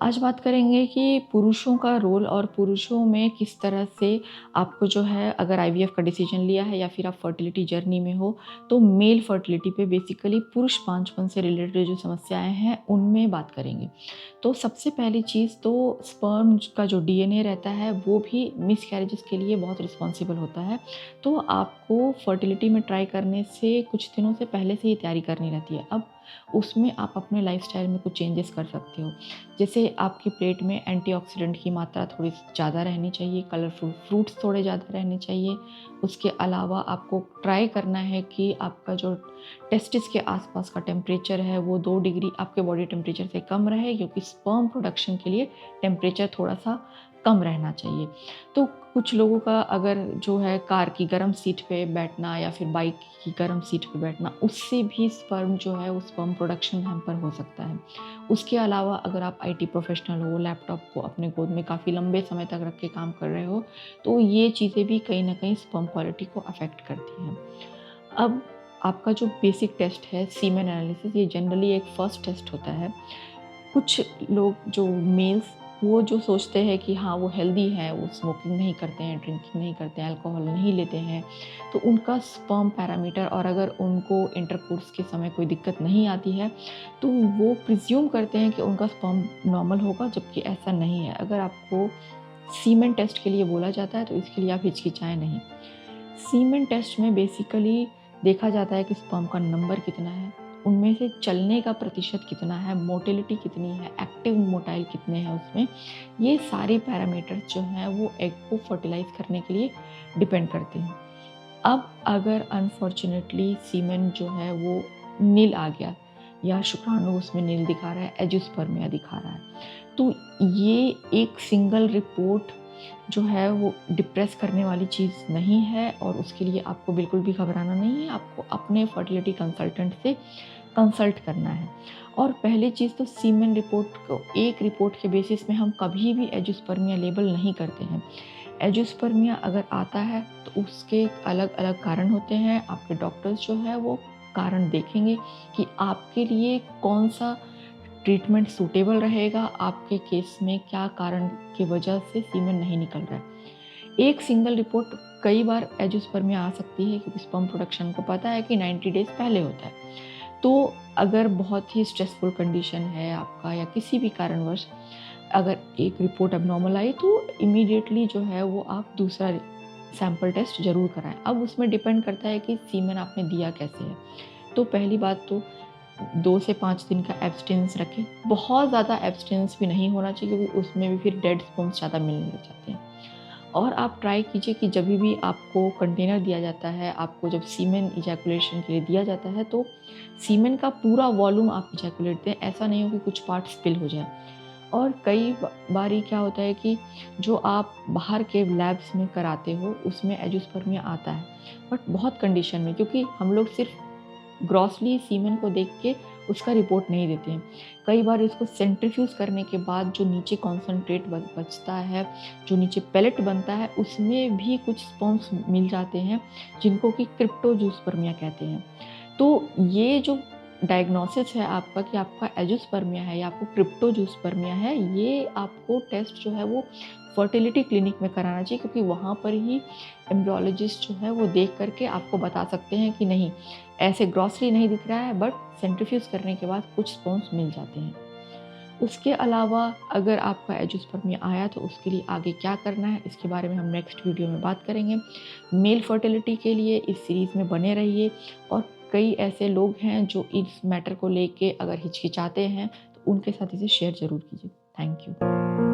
आज बात करेंगे कि पुरुषों का रोल और पुरुषों में किस तरह से आपको जो है अगर आईवीएफ का डिसीजन लिया है या फिर आप फर्टिलिटी जर्नी में हो, तो मेल फर्टिलिटी पे बेसिकली पुरुष पांचपन से रिलेटेड जो समस्याएं हैं उनमें बात करेंगे। तो सबसे पहली चीज़ तो स्पर्म का जो डीएनए रहता है वो भी मिसकैरेजेस के लिए बहुत रिस्पॉन्सिबल होता है। तो आपको फर्टिलिटी में ट्राई करने से कुछ दिनों से पहले से ही तैयारी करनी रहती है। अब उसमें आप अपने लाइफस्टाइल में कुछ चेंजेस कर सकते हो। जैसे आपकी प्लेट में एंटीऑक्सीडेंट की मात्रा थोड़ी ज़्यादा रहनी चाहिए, कलरफुल फ्रूट्स थोड़े ज़्यादा रहने चाहिए। उसके अलावा आपको ट्राई करना है कि आपका जो टेस्टिस के आसपास का टेम्परेचर है वो 2 डिग्री आपके बॉडी टेम्परेचर से कम रहे, क्योंकि स्पर्म प्रोडक्शन के लिए टेम्परेचर थोड़ा-सा कम रहना चाहिए। तो कुछ लोगों का अगर जो है कार की गर्म सीट पे बैठना या फिर बाइक की गर्म सीट पे बैठना, उससे भी स्पर्म जो है वो स्पर्म प्रोडक्शन हैम्पर हो सकता है। उसके अलावा अगर आप आईटी प्रोफेशनल हो, लैपटॉप को अपने गोद में काफ़ी लंबे समय तक रख के काम कर रहे हो, तो ये चीज़ें भी कहीं न कहीं स्पर्म क्वालिटी को अफ़ेक्ट करती हैं। अब आपका जो बेसिक टेस्ट है सीमेन एनालिसिस, ये जनरली एक फर्स्ट टेस्ट होता है। कुछ लोग जो मेल्स वो जो सोचते हैं कि हाँ, वो हेल्दी है, वो स्मोकिंग नहीं करते हैं, ड्रिंकिंग नहीं करते हैं, अल्कोहल नहीं लेते हैं, तो उनका स्पर्म पैरामीटर और अगर उनको इंटरकोर्स के समय कोई दिक्कत नहीं आती है, तो वो प्रिज़्यूम करते हैं कि उनका स्पर्म नॉर्मल होगा, जबकि ऐसा नहीं है। अगर आपको सीमेन टेस्ट के लिए बोला जाता है, तो इसके लिए आप हिचकिचाएँ नहीं। सीमेन टेस्ट में बेसिकली देखा जाता है कि स्पर्म का नंबर कितना है, उनमें से चलने का प्रतिशत कितना है, मोटिलिटी कितनी है, एक्टिव मोटाइल कितने हैं उसमें। ये सारे पैरामीटर्स जो हैं वो एग को फर्टिलाइज़ करने के लिए डिपेंड करते हैं। अब अगर अनफॉर्च्युनेटली सीमेन जो है वो नील आ गया या शुक्राणु उसमें नील दिखा रहा है, एजियोस्पर्मिया दिखा रहा है, तो ये एक सिंगल रिपोर्ट जो है वो डिप्रेस करने वाली चीज़ नहीं है और उसके लिए आपको बिल्कुल भी घबराना नहीं है। आपको अपने फर्टिलिटी कंसल्टेंट से कंसल्ट करना है। और पहली चीज़ तो सीमेन रिपोर्ट को एक रिपोर्ट के बेसिस में हम कभी भी एजियोस्पर्मिया लेबल नहीं करते हैं। एजियोस्पर्मिया अगर आता है तो उसके अलग-अलग कारण होते हैं। आपके डॉक्टर्स जो है वो कारण देखेंगे कि आपके लिए कौन-सा ट्रीटमेंट सूटेबल रहेगा, आपके केस में क्या कारण की वजह से सीमेन नहीं निकल रहा है। एक सिंगल रिपोर्ट कई बार एजियोस्पर्मिया आ सकती है, क्योंकि स्पर्म प्रोडक्शन को पता है कि 90 डेज़ पहले होता है। तो अगर बहुत ही स्ट्रेसफुल कंडीशन है आपका या किसी भी कारणवश अगर एक रिपोर्ट एब्नॉर्मल आई, तो इमीडिएटली जो है वो आप दूसरा सैंपल टेस्ट ज़रूर कराएँ। अब उसमें डिपेंड करता है कि सीमेन आपने दिया कैसे है। तो पहली बात तो 2 से 5 दिन का एब्सटेंस रखें। बहुत ज़्यादा एब्सटेंस भी नहीं होना चाहिए, क्योंकि उसमें भी फिर डेड स्पर्म्स ज़्यादा मिलने लग जाते हैं। और आप ट्राई कीजिए कि जभी भी आपको कंटेनर दिया जाता है, आपको जब सीमेन इजैकुलेशन के लिए दिया जाता है, तो सीमेन का पूरा वॉल्यूम आप इजैकुलेट दें। ऐसा नहीं हो कि कुछ पार्ट स्पिल हो जाए। और कई बारी क्या होता है कि जो आप बाहर के लैब्स में कराते हो, उसमें एजियोस्पर्मिया आता है, बट बहुत कंडीशन में, क्योंकि हम लोग सिर्फ ग्रॉसली सीमेन को देख के उसका रिपोर्ट नहीं देते हैं। कई बार इसको सेंट्रीफ्यूज करने के बाद जो नीचे कॉन्सन्ट्रेट बचता है, जो नीचे पेलेट बनता है, उसमें भी कुछ स्पर्म्स मिल जाते हैं, जिनको कि क्रिप्टोजूस्पर्मिया कहते हैं। तो ये जो डायग्नोसिस है आपका कि आपका एजियोस्पर्मिया है या आपको क्रिप्टोजूस्पर्मिया है, ये आपको टेस्ट जो है वो फर्टिलिटी क्लिनिक में कराना चाहिए, क्योंकि वहाँ पर ही एम्ब्रियोलॉजिस्ट जो है वो देख करके आपको बता सकते हैं कि नहीं, ऐसे ग्रॉसली नहीं दिख रहा है, बट सेंट्रीफ्यूज करने के बाद कुछ स्पर्म्स मिल जाते हैं। उसके अलावा अगर आपका एजियोस्पर्मिया आया तो उसके लिए आगे क्या करना है, इसके बारे में हम नेक्स्ट वीडियो में बात करेंगे। मेल फर्टिलिटी के लिए इस सीरीज़ में बने रहिए। और कई ऐसे लोग हैं जो इस मैटर को लेके अगर हिचकिचाते हैं, तो उनके साथ इसे शेयर ज़रूर कीजिए। Thank you.